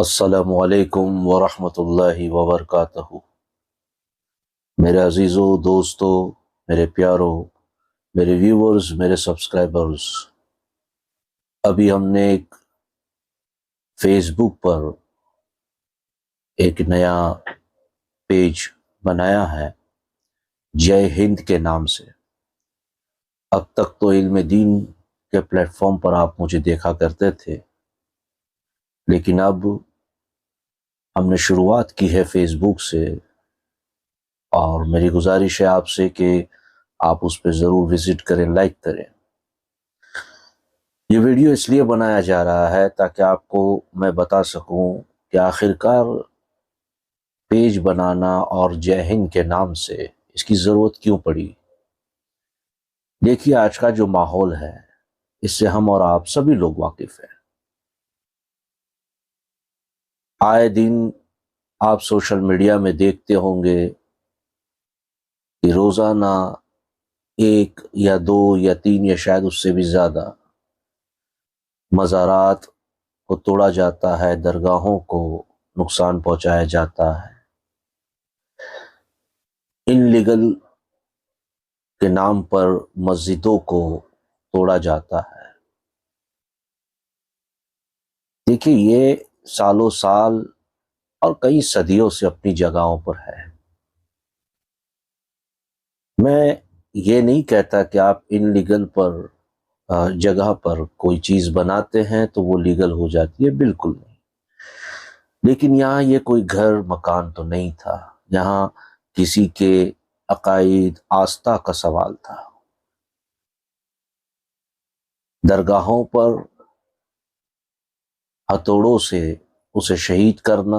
अस्सलामुअलैकुम वरहमतुल्लाहि वबरकातुहू। मेरे अजीज़ों, दोस्तों, मेरे प्यारों, मेरे व्यूवर्स, मेरे सब्सक्राइबर्स, अभी हमने एक फेसबुक पर एक नया पेज बनाया है जय हिंद के नाम से। अब तक तो इल्म दीन के प्लेटफॉर्म पर आप मुझे देखा करते थे, लेकिन अब हमने शुरुआत की है फेसबुक से, और मेरी गुजारिश है आपसे कि आप उस पर ज़रूर विज़िट करें, लाइक करें। ये वीडियो इसलिए बनाया जा रहा है ताकि आपको मैं बता सकूं कि आखिरकार पेज बनाना और जय हिंद के नाम से इसकी ज़रूरत क्यों पड़ी। देखिए, आज का जो माहौल है इससे हम और आप सभी लोग वाकिफ हैं। आए दिन आप सोशल मीडिया में देखते होंगे कि रोज़ाना एक या दो या तीन या शायद उससे भी ज़्यादा मज़ारात को तोड़ा जाता है, दरगाहों को नुकसान पहुंचाया जाता है, इनलीगल के नाम पर मस्जिदों को तोड़ा जाता है। देखिए, ये सालों साल और कई सदियों से अपनी जगहों पर है। मैं ये नहीं कहता कि आप इनलीगल पर जगह पर कोई चीज़ बनाते हैं तो वो लीगल हो जाती है, बिल्कुल नहीं। लेकिन यहाँ ये कोई घर मकान तो नहीं था, यहाँ किसी के अकायद आस्था का सवाल था। दरगाहों पर हथौड़ों से उसे शहीद करना।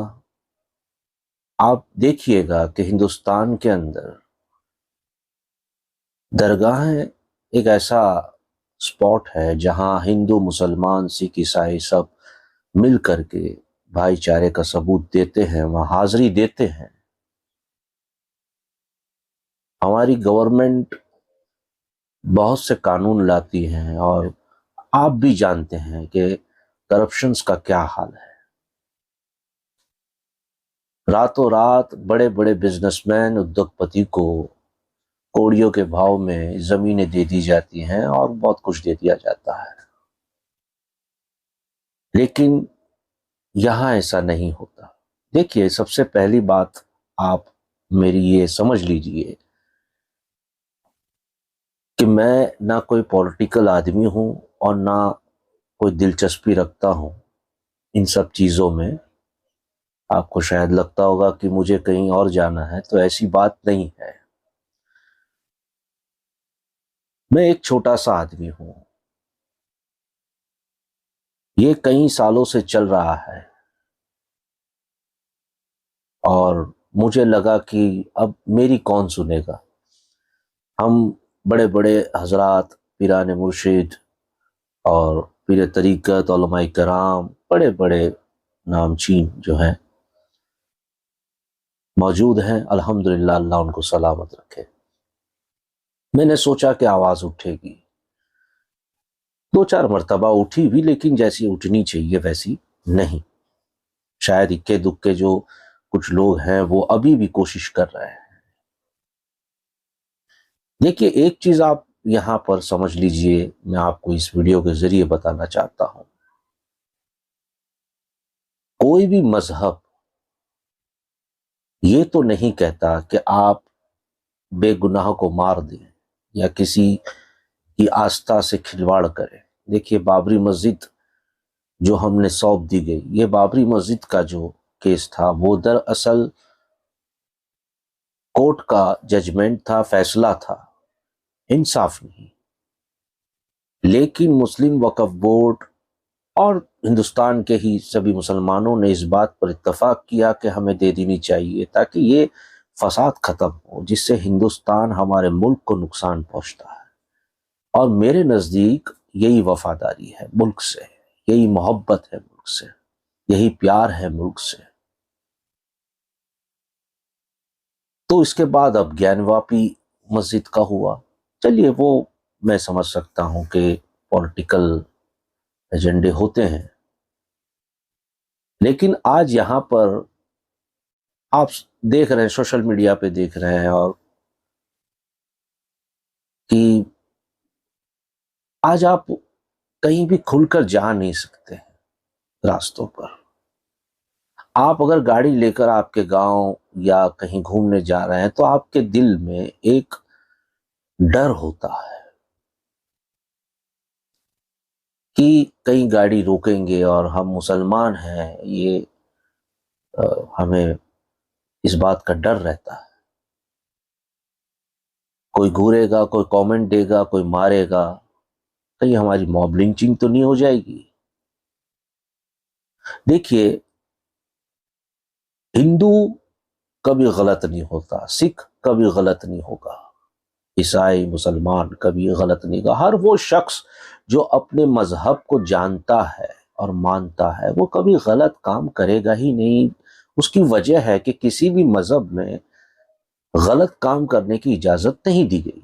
आप देखिएगा कि हिंदुस्तान के अंदर दरगाहें एक ऐसा स्पॉट है जहां हिंदू, मुसलमान, सिख, ईसाई सब मिल करके भाईचारे का सबूत देते हैं, वहां हाजिरी देते हैं। हमारी गवर्नमेंट बहुत से कानून लाती हैं और आप भी जानते हैं कि करप्शंस का क्या हाल है। रातों रात बड़े बड़े बिजनेसमैन, उद्योगपति को कौड़ियों के भाव में जमीनें दे दी जाती हैं और बहुत कुछ दे दिया जाता है। लेकिन यहां ऐसा नहीं होता। देखिए, सबसे पहली बात आप मेरी ये समझ लीजिए कि मैं ना कोई पॉलिटिकल आदमी हूं और ना कोई दिलचस्पी रखता हूं इन सब चीजों में। आपको शायद लगता होगा कि मुझे कहीं और जाना है, तो ऐसी बात नहीं है। मैं एक छोटा सा आदमी हूं। ये कई सालों से चल रहा है और मुझे लगा कि अब मेरी कौन सुनेगा। हम बड़े बड़े हजरात, पीरान मुर्शिद और पीर तरीक़त, उलमाए कराम, बड़े बड़े नामचीन जो हैं मौजूद हैं, अल्हम्दुलिल्लाह, अल्लाह उनको सलामत रखे। मैंने सोचा कि आवाज़ उठेगी। दो चार मरतबा उठी भी, लेकिन जैसी उठनी चाहिए वैसी नहीं। शायद इक्के दुक्के जो कुछ लोग हैं वो अभी भी कोशिश कर रहे हैं। देखिए, एक चीज आप यहां पर समझ लीजिए, मैं आपको इस वीडियो के जरिए बताना चाहता हूं। कोई भी मजहब ये तो नहीं कहता कि आप बेगुनाह को मार दें या किसी की आस्था से खिलवाड़ करें। देखिए, बाबरी मस्जिद जो हमने सौंप दी गई, ये बाबरी मस्जिद का जो केस था वो दरअसल कोर्ट का जजमेंट था, फैसला था, इंसाफ नहीं। लेकिन मुस्लिम वक्फ बोर्ड और हिंदुस्तान के ही सभी मुसलमानों ने इस बात पर इत्तफाक किया कि हमें दे देनी चाहिए, ताकि ये फसाद खत्म हो जिससे हिंदुस्तान, हमारे मुल्क को नुकसान पहुंचता है। और मेरे नज़दीक यही वफादारी है मुल्क से, यही मोहब्बत है मुल्क से, यही प्यार है मुल्क से। तो इसके बाद अब ज्ञानवापी मस्जिद का हुआ। चलिए, वो मैं समझ सकता हूं कि पॉलिटिकल एजेंडे होते हैं, लेकिन आज यहां पर आप देख रहे हैं, सोशल मीडिया पे देख रहे हैं, और कि आज आप कहीं भी खुलकर जा नहीं सकते हैं रास्तों पर। आप अगर गाड़ी लेकर आपके गांव या कहीं घूमने जा रहे हैं तो आपके दिल में एक डर होता है कि कहीं गाड़ी रोकेंगे, और हम मुसलमान हैं, ये हमें इस बात का डर रहता है। कोई घूरेगा, कोई कमेंट देगा, कोई मारेगा, कहीं हमारी मॉब लिंचिंग तो नहीं हो जाएगी। देखिए, हिंदू कभी गलत नहीं होता, सिख कभी गलत नहीं होगा, ईसाई मुसलमान कभी गलत नहीं होगा। हर वो शख्स जो अपने मजहब को जानता है और मानता है वो कभी गलत काम करेगा ही नहीं। उसकी वजह है कि किसी भी मजहब में गलत काम करने की इजाजत नहीं दी गई।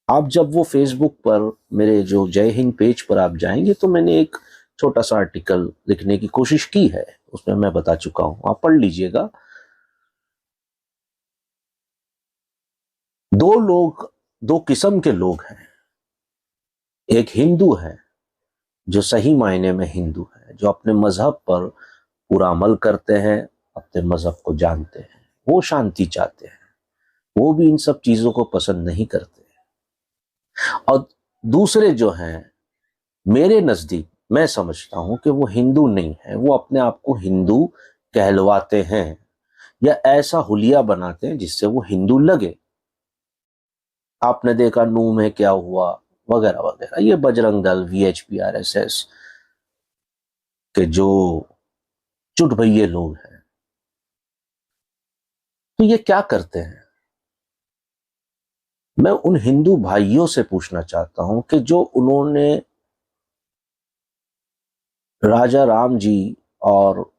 आप जब वो फेसबुक पर मेरे जो जय हिंद पेज पर आप जाएंगे तो मैंने एक छोटा सा आर्टिकल लिखने की कोशिश की है, उसमें मैं बता चुका हूं, आप पढ़ लीजिएगा। दो किस्म के लोग हैं। एक हिंदू है जो सही मायने में हिंदू है, जो अपने मजहब पर पूरा अमल करते हैं, अपने मजहब को जानते हैं, वो शांति चाहते हैं, वो भी इन सब चीजों को पसंद नहीं करते। और दूसरे जो हैं, मेरे नजदीक मैं समझता हूं कि वो हिंदू नहीं है, वो अपने आप को हिंदू कहलवाते हैं या ऐसा हुलिया बनाते हैं जिससे वो हिंदू लगे। आपने देखा नू में क्या हुआ, वगैरह वगैरह। ये बजरंग दल, वीएचपी, आरएसएस के जो चुटभैये लोग हैं, तो ये क्या करते हैं? मैं उन हिंदू भाइयों से पूछना चाहता हूं कि जो उन्होंने राजा राम जी और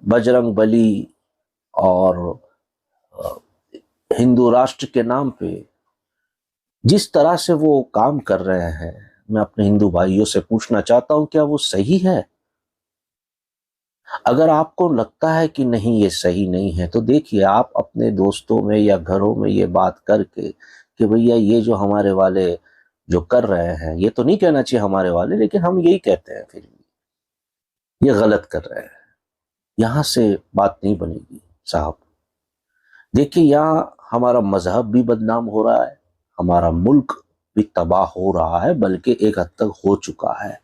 बजरंग बली और हिंदू राष्ट्र के नाम पे जिस तरह से वो काम कर रहे हैं, मैं अपने हिंदू भाइयों से पूछना चाहता हूं, क्या वो सही है? अगर आपको लगता है कि नहीं, ये सही नहीं है, तो देखिए, आप अपने दोस्तों में या घरों में ये बात करके कि भैया ये जो हमारे वाले जो कर रहे हैं, ये तो नहीं कहना चाहिए हमारे वाले, लेकिन हम यही कहते हैं, फिर भी ये गलत कर रहे हैं, यहां से बात नहीं बनेगी साहब। देखिए, यहाँ हमारा मजहब भी बदनाम हो रहा है, हमारा मुल्क भी तबाह हो रहा है, बल्कि एक हद तक हो चुका है।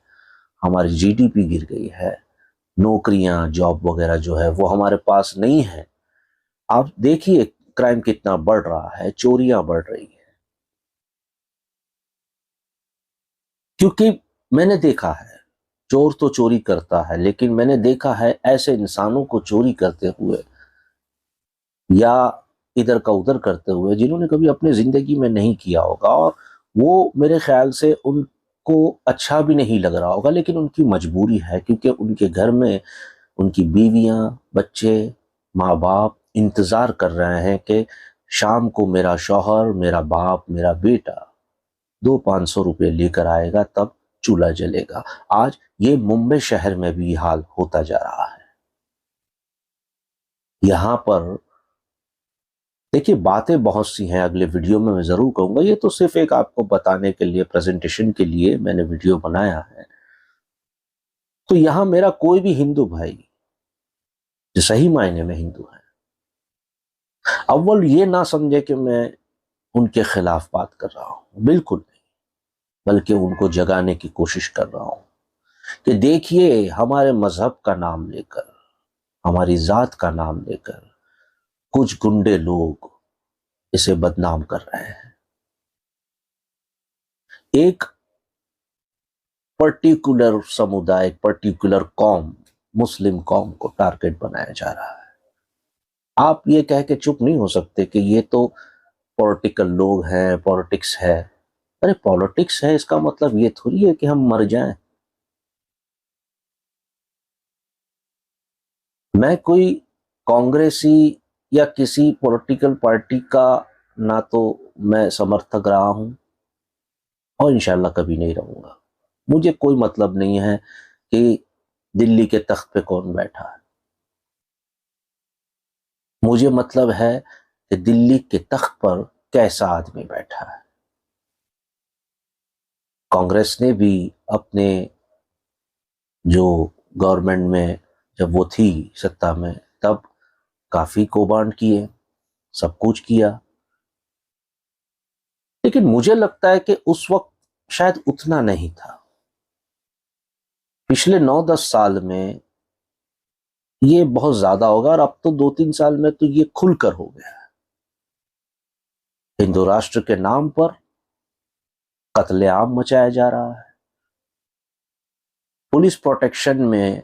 हमारी जीडीपी गिर गई है, नौकरियां, जॉब वगैरह जो है वो हमारे पास नहीं है। आप देखिए क्राइम कितना बढ़ रहा है, चोरियां बढ़ रही है। क्योंकि मैंने देखा है, चोर तो चोरी करता है, लेकिन मैंने देखा है ऐसे इंसानों को चोरी करते हुए या इधर का उधर करते हुए जिन्होंने कभी अपनी जिंदगी में नहीं किया होगा, और वो मेरे ख्याल से उनको अच्छा भी नहीं लग रहा होगा, लेकिन उनकी मजबूरी है, क्योंकि उनके घर में उनकी बीवियां, बच्चे, माँ बाप इंतजार कर रहे हैं कि शाम को मेरा शौहर, मेरा बाप, मेरा बेटा 200-500 रुपये लेकर आएगा, तब चूल्हा जलेगा। आज ये मुंबई शहर में भी हाल होता जा रहा है। यहां पर देखिए, बातें बहुत सी हैं, अगले वीडियो में मैं जरूर कहूंगा। ये तो सिर्फ एक आपको बताने के लिए, प्रेजेंटेशन के लिए मैंने वीडियो बनाया है। तो यहां मेरा कोई भी हिंदू भाई जो सही मायने में हिंदू है, अव्वल ये ना समझे कि मैं उनके खिलाफ बात कर रहा हूं, बिल्कुल नहीं, बल्कि उनको जगाने की कोशिश कर रहा हूं कि देखिए, हमारे मजहब का नाम लेकर, हमारी जात का नाम लेकर कुछ गुंडे लोग इसे बदनाम कर रहे हैं। एक पर्टिकुलर समुदाय, पर्टिकुलर कौम, मुस्लिम कौम को टारगेट बनाया जा रहा है। आप ये कह के चुप नहीं हो सकते कि ये तो पॉलिटिकल लोग हैं, पॉलिटिक्स है। अरे पॉलिटिक्स है, इसका मतलब ये थोड़ी है कि हम मर जाएं। मैं कोई कांग्रेसी या किसी पॉलिटिकल पार्टी का ना तो मैं समर्थक रहा हूं, और इंशाल्लाह कभी नहीं रहूंगा। मुझे कोई मतलब नहीं है कि दिल्ली के तख्त पे कौन बैठा है, मुझे मतलब है कि दिल्ली के तख्त पर कैसा आदमी बैठा है। कांग्रेस ने भी अपने जो गवर्नमेंट में जब वो थी सत्ता में, तब काफी कौभांड किए, सब कुछ किया, लेकिन मुझे लगता है कि उस वक्त शायद उतना नहीं था। पिछले 9-10 साल में ये बहुत ज्यादा होगा, और अब तो 2-3 साल में तो ये खुलकर हो गया है। हिंदू राष्ट्र के नाम पर कत्लेआम मचाया जा रहा है। पुलिस प्रोटेक्शन में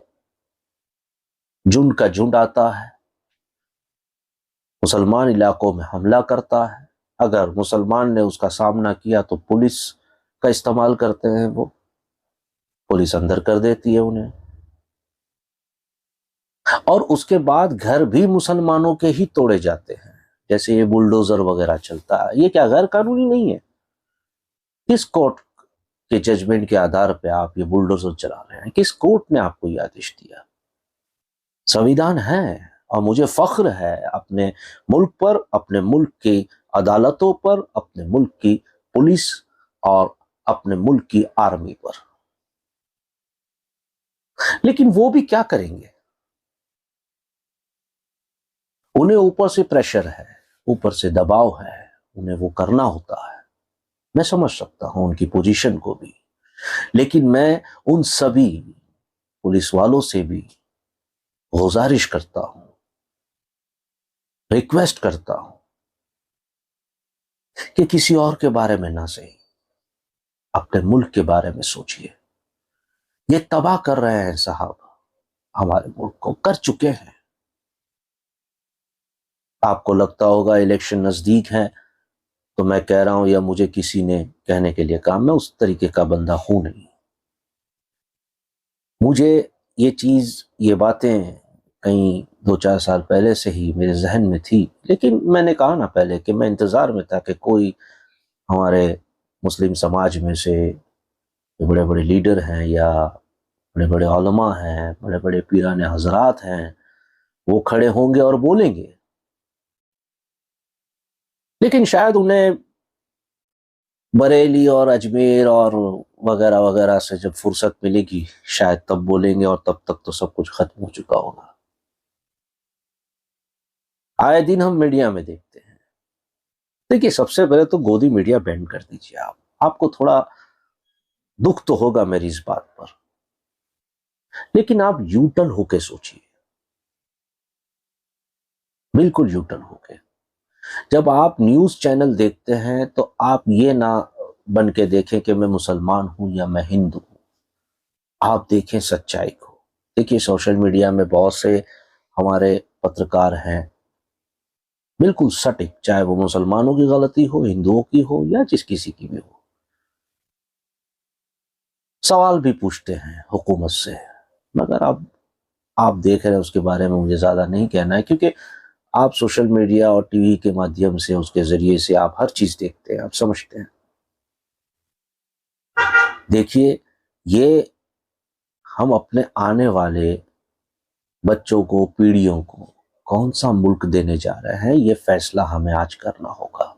झुंड का झुंड आता है, मुसलमान इलाकों में हमला करता है। अगर मुसलमान ने उसका सामना किया तो पुलिस का इस्तेमाल करते हैं, वो पुलिस अंदर कर देती है उन्हें, और उसके बाद घर भी मुसलमानों के ही तोड़े जाते हैं। जैसे ये बुलडोजर वगैरह चलता है, ये क्या गैर कानूनी नहीं है? किस कोर्ट के जजमेंट के आधार पे आप ये बुलडोजर चला रहे हैं? किस कोर्ट ने आपको ये आदेश दिया? संविधान है, और मुझे फख्र है अपने मुल्क पर, अपने मुल्क की अदालतों पर, अपने मुल्क की पुलिस और अपने मुल्क की आर्मी पर। लेकिन वो भी क्या करेंगे? उन्हें ऊपर से प्रेशर है, ऊपर से दबाव है, उन्हें वो करना होता है। मैं समझ सकता हूं उनकी पोजीशन को भी, लेकिन मैं उन सभी पुलिस वालों से भी गुजारिश करता हूं, रिक्वेस्ट करता हूं कि किसी और के बारे में ना सही, अपने मुल्क के बारे में सोचिए। ये तबाह कर रहे हैं साहब, हमारे मुल्क को कर चुके हैं। आपको लगता होगा इलेक्शन नजदीक है तो मैं कह रहा हूं, या मुझे किसी ने कहने के लिए कहा, मैं उस तरीके का बंदा हूं नहीं। मुझे ये चीज, ये बातें कहीं 2-4 साल पहले से ही मेरे जहन में थी, लेकिन मैंने कहा ना पहले कि मैं इंतजार में था कि कोई हमारे मुस्लिम समाज में से जो बड़े बड़े लीडर हैं, या बड़े बड़े उलमा हैं, बड़े बड़े पीराने हजरात हैं, वो खड़े होंगे और बोलेंगे। लेकिन शायद उन्हें बरेली और अजमेर और वगैरह वगैरह से जब फुर्सत मिलेगी शायद तब बोलेंगे, और तब तक तो सब कुछ खत्म हो चुका होगा। आए दिन हम मीडिया में देखते हैं। देखिए, सबसे पहले तो गोदी मीडिया बैन कर दीजिए आप। आपको थोड़ा दुख तो होगा मेरी इस बात पर, लेकिन आप यूटर्न होके सोचिए, बिल्कुल यूटर्न होके। जब आप न्यूज चैनल देखते हैं तो आप ये ना बन के देखें कि मैं मुसलमान हूं या मैं हिंदू हूं, आप देखें सच्चाई को। देखिए, सोशल मीडिया में बहुत से हमारे पत्रकार हैं, बिल्कुल सटीक, चाहे वो मुसलमानों की गलती हो, हिंदुओं की हो, या जिस किसी की भी हो, सवाल भी पूछते हैं हुकूमत से। मगर अब आप देख रहे हैं, उसके बारे में मुझे ज्यादा नहीं कहना है, क्योंकि आप सोशल मीडिया और टीवी के माध्यम से, उसके जरिए से आप हर चीज देखते हैं, आप समझते हैं। देखिए, ये हम अपने आने वाले बच्चों को, पीढ़ियों को कौन सा मुल्क देने जा रहे हैं, ये फैसला हमें आज करना होगा।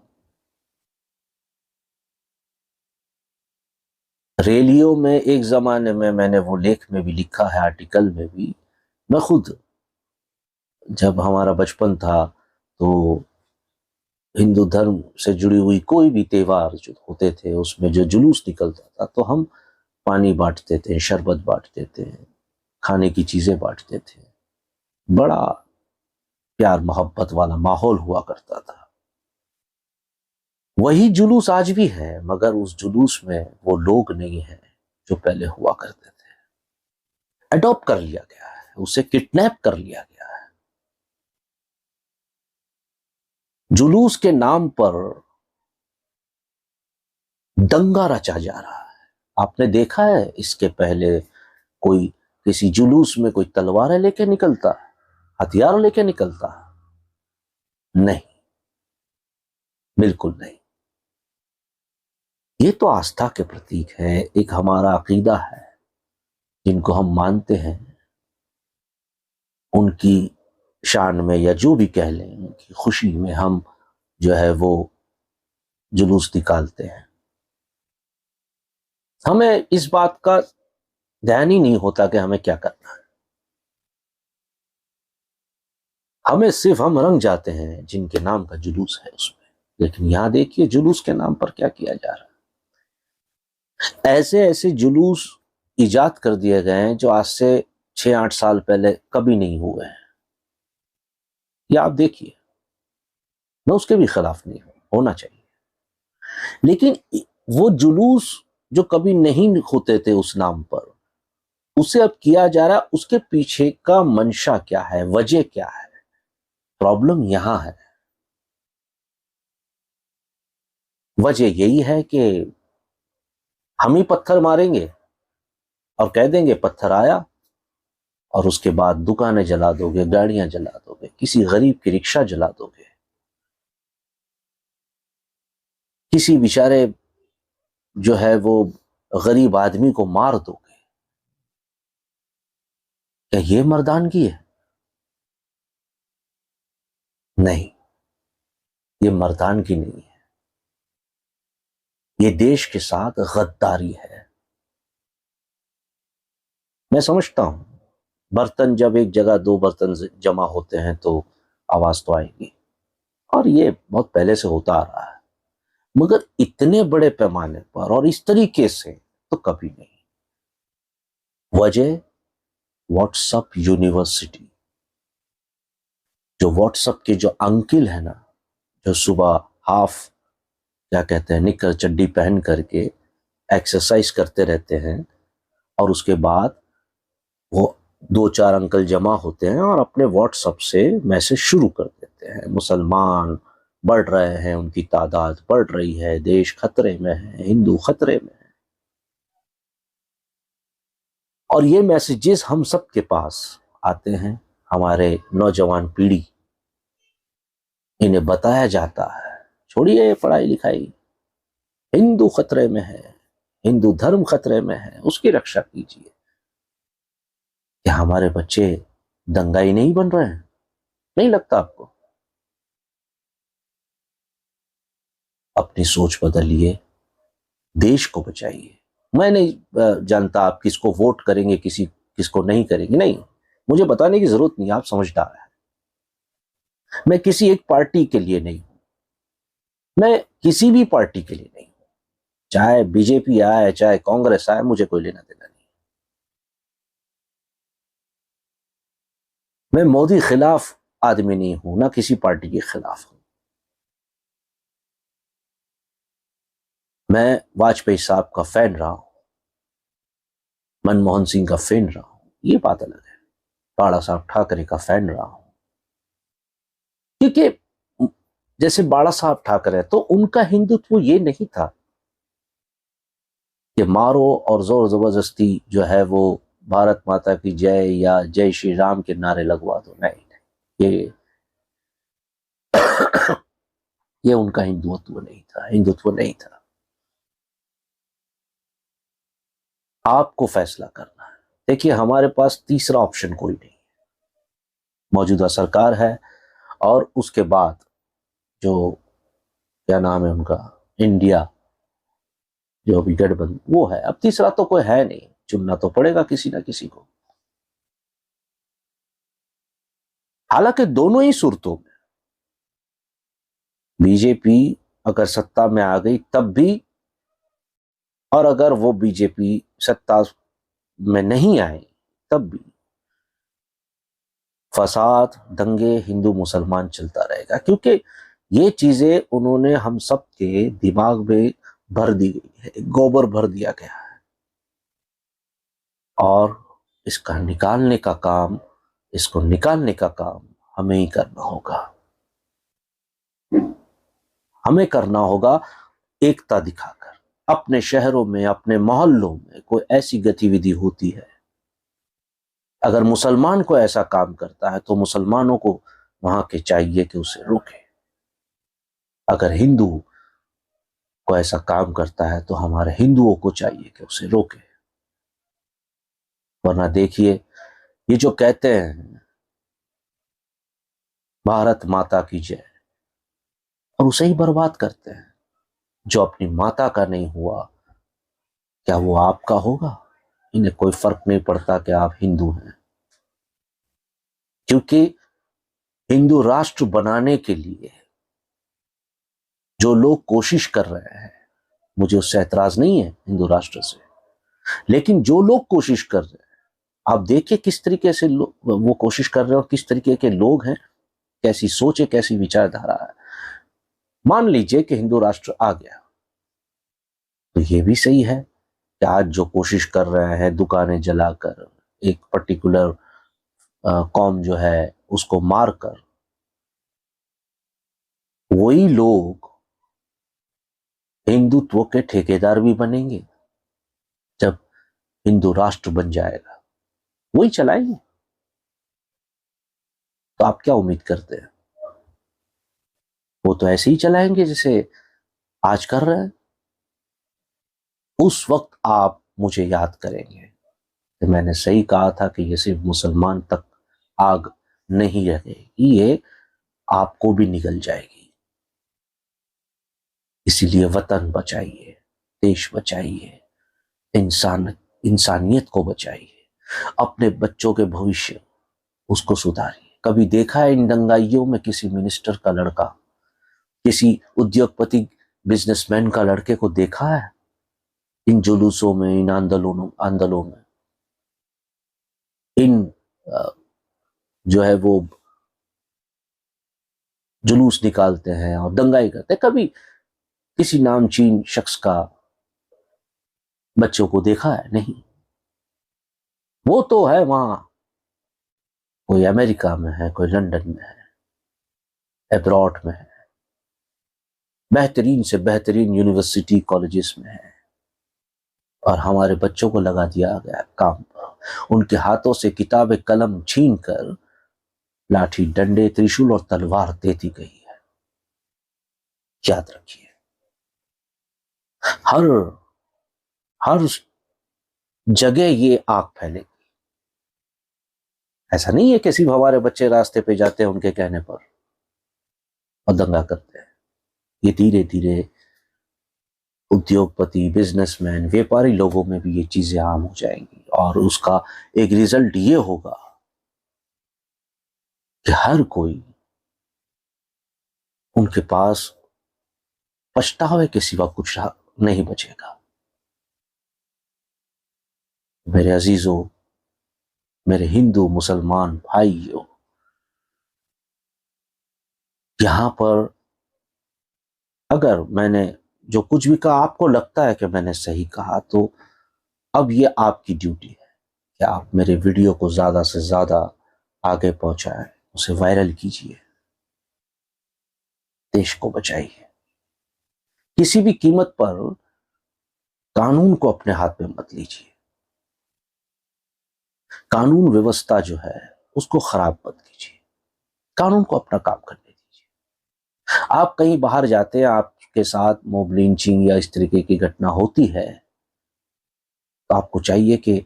रैलियों में एक जमाने में, मैंने वो लेख में भी लिखा है, आर्टिकल में भी, मैं खुद जब हमारा बचपन था तो हिंदू धर्म से जुड़ी हुई कोई भी त्योहार जो होते थे, उसमें जो जुलूस निकलता था, तो हम पानी बांटते थे, शरबत बांटते थे, खाने की चीजें बांटते थे। बड़ा प्यार मोहब्बत वाला माहौल हुआ करता था। वही जुलूस आज भी है, मगर उस जुलूस में वो लोग नहीं है जो पहले हुआ करते थे। अडॉप्ट कर लिया गया है, उसे किडनैप कर लिया गया है। जुलूस के नाम पर दंगा रचा जा रहा है। आपने देखा है इसके पहले कोई किसी जुलूस में कोई तलवारें लेके निकलता, हथियार लेके निकलता? नहीं, बिल्कुल नहीं। ये तो आस्था के प्रतीक है, एक हमारा अकीदा है जिनको हम मानते हैं, उनकी शान में या जो भी कह लें, उनकी खुशी में हम जो है वो जुलूस निकालते हैं। हमें इस बात का ध्यान ही नहीं होता कि हमें क्या करना है। हमें सिर्फ हम रंग जाते हैं जिनके नाम का जुलूस है उसमें। लेकिन यहां देखिए जुलूस के नाम पर क्या किया जा रहा है। ऐसे ऐसे जुलूस इजाद कर दिए गए हैं जो आज से 6-8 साल पहले कभी नहीं हुए हैं। या आप देखिए, मैं उसके भी खिलाफ नहीं हूं, होना चाहिए, लेकिन वो जुलूस जो कभी नहीं होते थे उस नाम पर, उसे अब किया जा रहा है। उसके पीछे का मंशा क्या है, वजह क्या है? प्रॉब्लम यहां है। वजह यही है कि हम ही पत्थर मारेंगे और कह देंगे पत्थर आया, और उसके बाद दुकानें जला दोगे, गाड़ियां जला दोगे, किसी गरीब की रिक्शा जला दोगे, किसी बेचारे जो है वो गरीब आदमी को मार दोगे। क्या ये मर्दानगी है? नहीं, ये मर्दानगी नहीं है। ये देश के साथ गद्दारी है। मैं समझता हूं, बर्तन जब एक जगह दो बर्तन जमा होते हैं तो आवाज तो आएगी, और ये बहुत पहले से होता आ रहा है, मगर इतने बड़े पैमाने पर और इस तरीके से तो कभी नहीं। वजह व्हाट्सएप यूनिवर्सिटी। जो व्हाट्सएप के जो अंकिल है ना, जो सुबह हाफ क्या कहते हैं निक्कर चड्डी पहन करके एक्सरसाइज करते रहते हैं, और उसके बाद वो 2-4 अंकल जमा होते हैं और अपने व्हाट्सएप से मैसेज शुरू कर देते हैं, मुसलमान बढ़ रहे हैं, उनकी तादाद बढ़ रही है, देश खतरे में है, हिंदू खतरे में है। और ये मैसेजेस हम सब के पास आते हैं, हमारे नौजवान पीढ़ी, इन्हें बताया जाता है छोड़िए पढ़ाई लिखाई, हिंदू खतरे में है, हिंदू धर्म खतरे में है, उसकी रक्षा कीजिए। क्या हमारे बच्चे दंगाई नहीं बन रहे हैं? नहीं लगता आपको? अपनी सोच बदलिए, देश को बचाइए। मैं नहीं जानता आप किसको वोट करेंगे, किसको नहीं करेंगे, नहीं, मुझे बताने की जरूरत नहीं, आप समझदार हैं। मैं किसी एक पार्टी के लिए नहीं हूं, मैं किसी भी पार्टी के लिए नहीं हूं, चाहे बीजेपी आए चाहे कांग्रेस आए, मुझे कोई लेना देना नहीं। मैं मोदी खिलाफ आदमी नहीं हूं, ना किसी पार्टी के खिलाफ हूं। मैं वाजपेयी साहब का फैन रहा हूं, मनमोहन सिंह का फैन रहा हूं, ये बात अलग है। बाला साहब ठाकरे का फैन रहा हूं, क्योंकि जैसे बाला साहब ठाकरे तो उनका हिंदुत्व ये नहीं था कि मारो और जोर जबरदस्ती जो है वो भारत माता की जय या जय श्री राम के नारे लगवा दो, नहीं, ये उनका हिंदुत्व नहीं था, हिंदुत्व नहीं था। आपको फैसला करना है। देखिए, हमारे पास तीसरा ऑप्शन कोई नहीं है। मौजूदा सरकार है, और उसके बाद जो क्या नाम है उनका, इंडिया जो अभी गठबंधन वो है, अब तीसरा तो कोई है नहीं, चुनना तो पड़ेगा किसी ना किसी को। हालांकि दोनों ही सूरतों में बीजेपी अगर सत्ता में आ गई तब भी, और अगर वो बीजेपी सत्ता में नहीं आई तब भी, फसाद, दंगे, हिंदू मुसलमान चलता रहेगा, क्योंकि ये चीजें उन्होंने हम सब के दिमाग में भर दी गई है, गोबर भर दिया गया है, और इसका निकालने का काम, इसको निकालने का काम हमें ही करना होगा। हमें करना होगा एकता दिखाकर। अपने शहरों में, अपने मोहल्लों में कोई ऐसी गतिविधि होती है, अगर मुसलमान को ऐसा काम करता है तो मुसलमानों को वहां के चाहिए कि उसे रोके। अगर हिंदू को ऐसा काम करता है तो हमारे हिंदुओं को चाहिए कि उसे रोके। वरना देखिए, ये जो कहते हैं भारत माता की जय, और उसे ही बर्बाद करते हैं। जो अपनी माता का नहीं हुआ, क्या वो आपका होगा? इन्हें कोई फर्क नहीं पड़ता कि आप हिंदू हैं, क्योंकि हिंदू राष्ट्र बनाने के लिए जो लोग कोशिश कर रहे हैं, मुझे उससे ऐतराज नहीं है हिंदू राष्ट्र से, लेकिन जो लोग कोशिश कर रहे हैं, आप देखिए किस तरीके से वो कोशिश कर रहे हैं और किस तरीके के लोग हैं, कैसी सोच है, कैसी विचारधारा है। मान लीजिए कि हिंदू राष्ट्र आ गया, तो ये भी सही है कि आज जो कोशिश कर रहे हैं दुकानें जलाकर, एक पर्टिकुलर कौम जो है उसको मारकर, वही लोग हिंदुत्व के ठेकेदार भी बनेंगे। जब हिंदू राष्ट्र बन जाएगा वही चलाएंगे। तो आप क्या उम्मीद करते हैं? वो तो ऐसे ही चलाएंगे जैसे आज कर रहे हैं। उस वक्त आप मुझे याद करेंगे कि मैंने सही कहा था कि ये सिर्फ मुसलमान तक आग नहीं रहेगी, ये आपको भी निगल जाएगी। इसीलिए वतन बचाइए, देश बचाइए, इंसानियत को बचाइए, अपने बच्चों के भविष्य उसको सुधारिए। कभी देखा है इन दंगाइयों में किसी मिनिस्टर का लड़का, किसी उद्योगपति बिजनेसमैन का लड़के को देखा है इन जुलूसों में, इन आंदोलनों में? इन जो है वो जुलूस निकालते हैं और दंगाई करते हैं। कभी किसी नामचीन शख्स का बच्चों को देखा है? नहीं। वो तो है वहां, कोई अमेरिका में है, कोई लंदन में है, एब्रॉड में है, बेहतरीन से बेहतरीन यूनिवर्सिटी कॉलेजेस में है, और हमारे बच्चों को लगा दिया गया काम पर। उनके हाथों से किताबें कलम छीन कर लाठी डंडे त्रिशूल और तलवार दे दी गई है। याद रखिए, हर हर जगह ये आग फैलेगी। ऐसा नहीं है कि सिर्फ हमारे बच्चे रास्ते पे जाते हैं उनके कहने पर और दंगा करते हैं। ये धीरे धीरे उद्योगपति, बिजनेसमैन, व्यापारी लोगों में भी ये चीजें आम हो जाएंगी, और उसका एक रिजल्ट ये होगा कि हर कोई उनके पास पछतावे के सिवा कुछ नहीं बचेगा। मेरे अजीजों, मेरे हिंदू मुसलमान भाइयों, यहां पर अगर मैंने जो कुछ भी कहा आपको लगता है कि मैंने सही कहा, तो अब ये आपकी ड्यूटी है कि आप मेरे वीडियो को ज्यादा से ज्यादा आगे पहुंचाएं, उसे वायरल कीजिए, देश को बचाइए। किसी भी कीमत पर कानून को अपने हाथ में मत लीजिए। कानून व्यवस्था जो है उसको खराब मत कीजिए। कानून को अपना काम करने दीजिए। आप कहीं बाहर जाते हैं, आपके साथ मॉब लिंचिंग या इस तरीके की घटना होती है, तो आपको चाहिए कि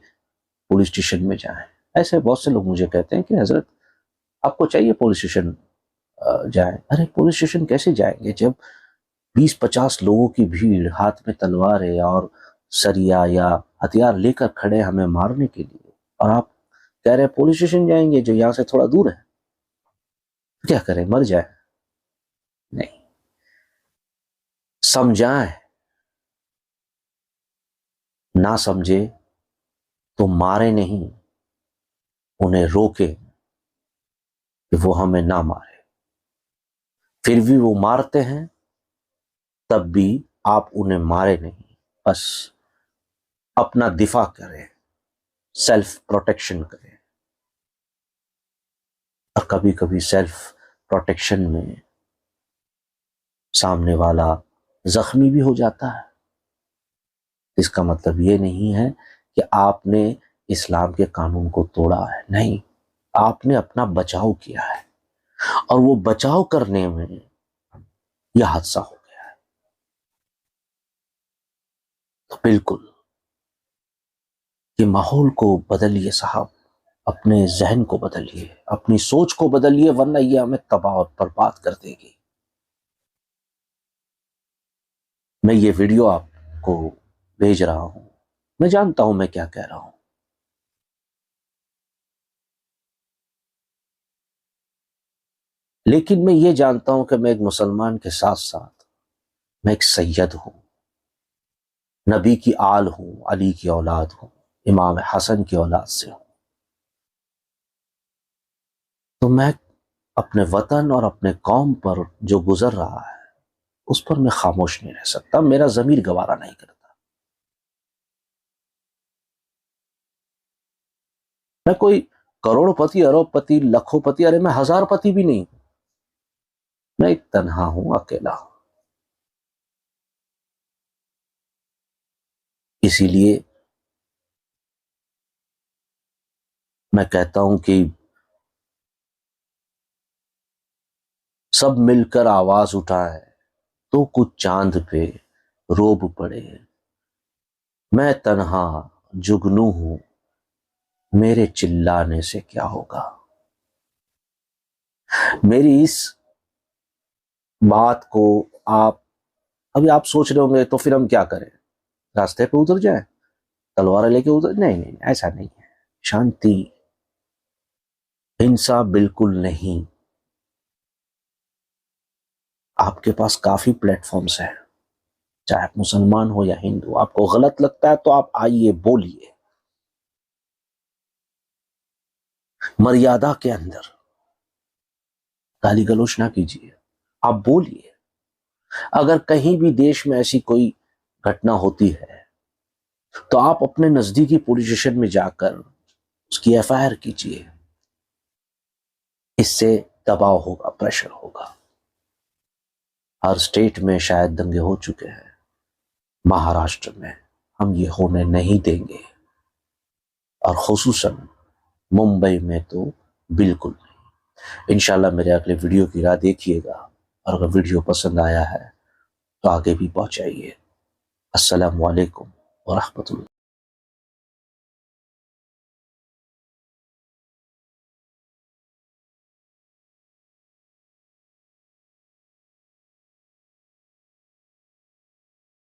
पुलिस स्टेशन में जाएं। ऐसे बहुत से लोग मुझे कहते हैं कि हजरत आपको चाहिए पुलिस स्टेशन जाएं। अरे पुलिस स्टेशन कैसे जाएंगे जब 20-50 लोगों की भीड़ हाथ में तलवार है और सरिया या हथियार लेकर खड़े हमें मारने के लिए, और आप कह रहे हैं पुलिस स्टेशन जाएंगे जो यहां से थोड़ा दूर है? क्या करें, मर जाए? नहीं, समझाएं। ना समझे तो मारे नहीं, उन्हें रोके कि वो हमें ना मारे। फिर भी वो मारते हैं, तब भी आप उन्हें मारे नहीं, बस अपना दिफा करें, सेल्फ प्रोटेक्शन करें। और कभी कभी सेल्फ प्रोटेक्शन में सामने वाला जख्मी भी हो जाता है। इसका मतलब ये नहीं है कि आपने इस्लाम के कानून को तोड़ा है, नहीं, आपने अपना बचाव किया है, और वो बचाव करने में यह हादसा हो गया है। तो बिल्कुल ये माहौल को बदलिए साहब, अपने जहन को बदलिए, अपनी सोच को बदलिए, वरना ये हमें तबाह और बर्बाद कर देगी। मैं ये वीडियो आपको भेज रहा हूं, मैं जानता हूं मैं क्या कह रहा हूं, लेकिन मैं ये जानता हूं कि मैं एक मुसलमान के साथ साथ मैं एक सैयद हूं, नबी की आल हूं, अली की औलाद हूं, इमाम हसन की औलाद से हूं। तो मैं अपने वतन और अपने कौम पर जो गुजर रहा है उस पर मैं खामोश नहीं रह सकता, मेरा ज़मीर गवारा नहीं करता। मैं कोई करोड़पति, अरबपति, लखोपति, अरे मैं हजारपति भी नहीं हूं। मैं एक तन्हा हूं, अकेला हूं। इसीलिए मैं कहता हूं कि सब मिलकर आवाज उठाए तो कुछ चांद पे रोब पड़े। मैं तन्हा जुगनू हूं, मेरे चिल्लाने से क्या होगा। मेरी इस बात को आप अभी आप सोच रहे होंगे तो फिर हम क्या करें, रास्ते पे उतर जाएं, तलवार लेके उतर? नहीं नहीं, ऐसा नहीं है। शांति, हिंसा बिल्कुल नहीं। आपके पास काफी प्लेटफॉर्म्स हैं, चाहे आप मुसलमान हो या हिंदू। आपको गलत लगता है तो आप आइए, बोलिए, मर्यादा के अंदर, गाली गलौज ना कीजिए, आप बोलिए। अगर कहीं भी देश में ऐसी कोई घटना होती है तो आप अपने नजदीकी पुलिस स्टेशन में जाकर उसकी एफआईआर कीजिए। इससे दबाव होगा, प्रेशर होगा। हर स्टेट में शायद दंगे हो चुके हैं, महाराष्ट्र में हम ये होने नहीं देंगे, और खुसूसन मुंबई में तो बिल्कुल नहीं। इंशाल्लाह मेरे अगले वीडियो की राह देखिएगा, और अगर वीडियो पसंद आया है तो आगे भी पहुंचाइए। अस्सलामु अलैकुम व रहमतुल्लाह।